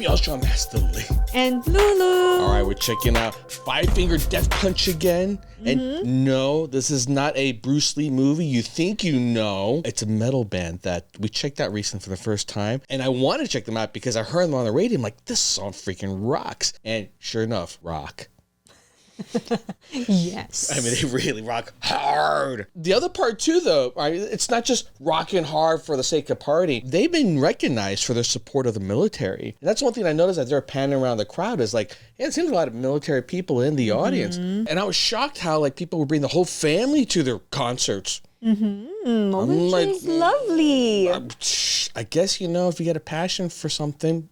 Sophie Elstrom, Master Lee. And Lulu. All right, we're checking out Five Finger Death Punch again. And no, this is not a Bruce Lee movie. You think you know. It's a metal band that we checked out recently for the first time. And I want to check them out because I heard them on the radio. I'm like, this song freaking rocks. And sure enough, rock. Yes. I mean, they really rock hard. The other part too, though, right, it's not just rocking hard for the sake of party. They've been recognized for their support of the military. And that's one thing I noticed as they're panning around the crowd is like, yeah, it seems a lot of military people in the audience. And I was shocked how like people would bring the whole family to their concerts. Which is lovely. I guess, you know, if you get a passion for something,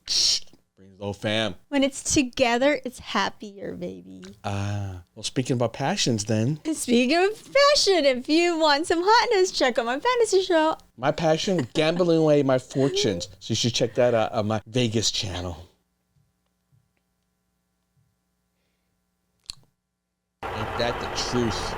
bring the whole fam. When it's together, it's happier, baby. Well, speaking about passions then. Speaking of fashion, if you want some hotness, check out my fantasy show. My passion, gambling away my fortunes. So you should check that out on my Vegas channel. Ain't that the truth?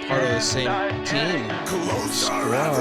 Part of the same team. Squad.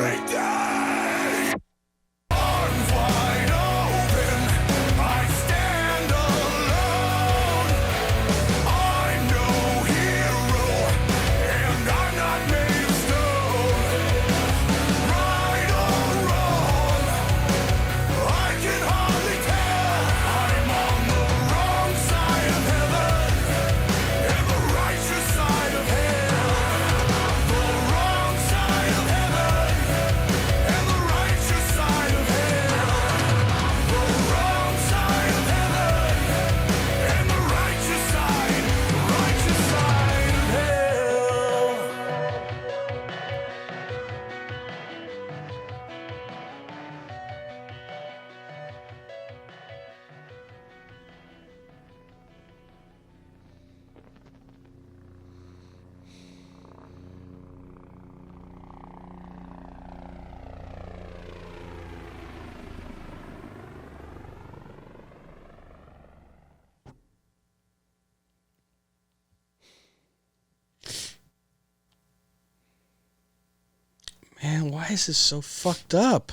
Man, why is this so fucked up?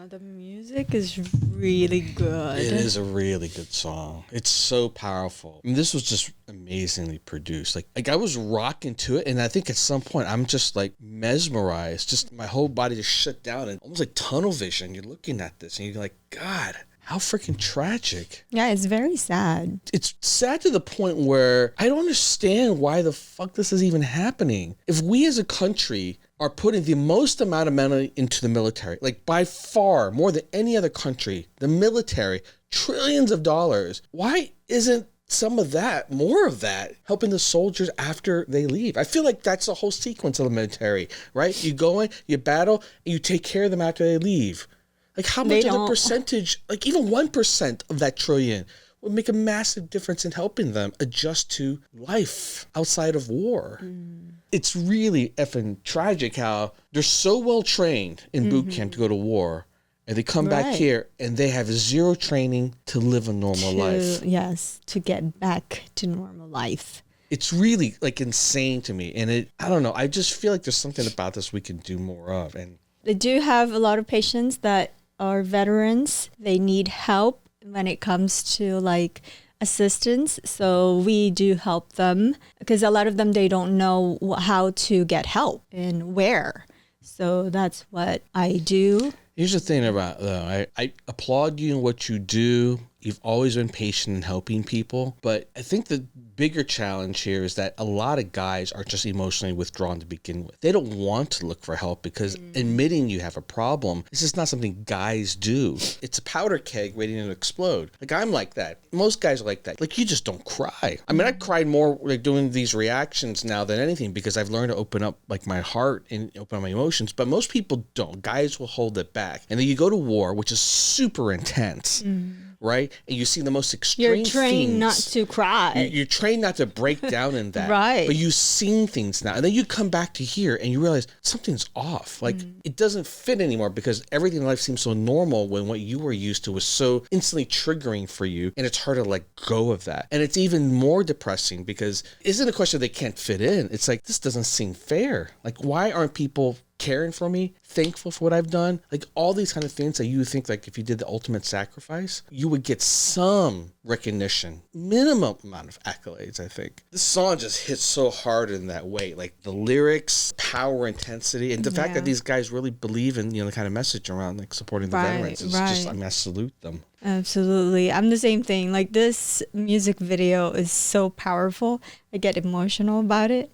The music is really good. It is a really good song. It's so powerful. I mean, this was just amazingly produced. Like I was rocking to it, and I think at some point I'm just like mesmerized. Just my whole body just shut down and almost like tunnel vision. You're looking at this, and you're like, God, how freaking tragic. Yeah, it's very sad. It's sad to the point where I don't understand why the fuck this is even happening. If we as a country are putting the most amount of money into the military, like by far more than any other country, the military, trillions of dollars, why isn't some of that, more of that, helping the soldiers after they leave? I feel like that's the whole sequence of the military, right? You go in, you battle, and you take care of them after they leave. Like how much of the percentage, like even 1% of that trillion would make a massive difference in helping them adjust to life outside of war. It's really effing tragic how they're so well trained in boot camp to go to war, and they come back here and they have zero training to live a normal life. Yes, to get back to normal life. It's really like insane to me. And I don't know, I just feel like there's something about this we can do more of. And they do have a lot of patients that are veterans. They need help when it comes to like assistance. So we do help them because a lot of them, they don't know how to get help and where. So that's what I do. Here's the thing about though, I applaud you in what you do. You've always been patient in helping people. But I think the bigger challenge here is that a lot of guys are just emotionally withdrawn to begin with. They don't want to look for help because admitting you have a problem is just not something guys do. It's a powder keg waiting to explode. Like I'm like that. Most guys are like that. Like you just don't cry. I mean, I cried more like doing these reactions now than anything because I've learned to open up like my heart and open up my emotions. But most people don't. Guys will hold it back. And then you go to war, which is super intense. Right? And you see the most extreme You're trained things. not to cry. You're trained not to break down in that. Right. But you've seen things now. And then you come back to here and you realize something's off. Like it doesn't fit anymore because everything in life seems so normal when what you were used to was so instantly triggering for you. And it's hard to let go of that. And it's even more depressing because it isn't a question they can't fit in. It's like, this doesn't seem fair. Like, why aren't people caring for me, thankful for what I've done? Like all these kind of things that you think like if you did the ultimate sacrifice, you would get some recognition, minimum amount of accolades, I think. This song just hits so hard in that way. Like the lyrics, power, intensity, and the fact that these guys really believe in, the kind of message around like supporting the veterans. It's just, I mean, I salute them. Absolutely. I'm the same thing. Like this music video is so powerful. I get emotional about it.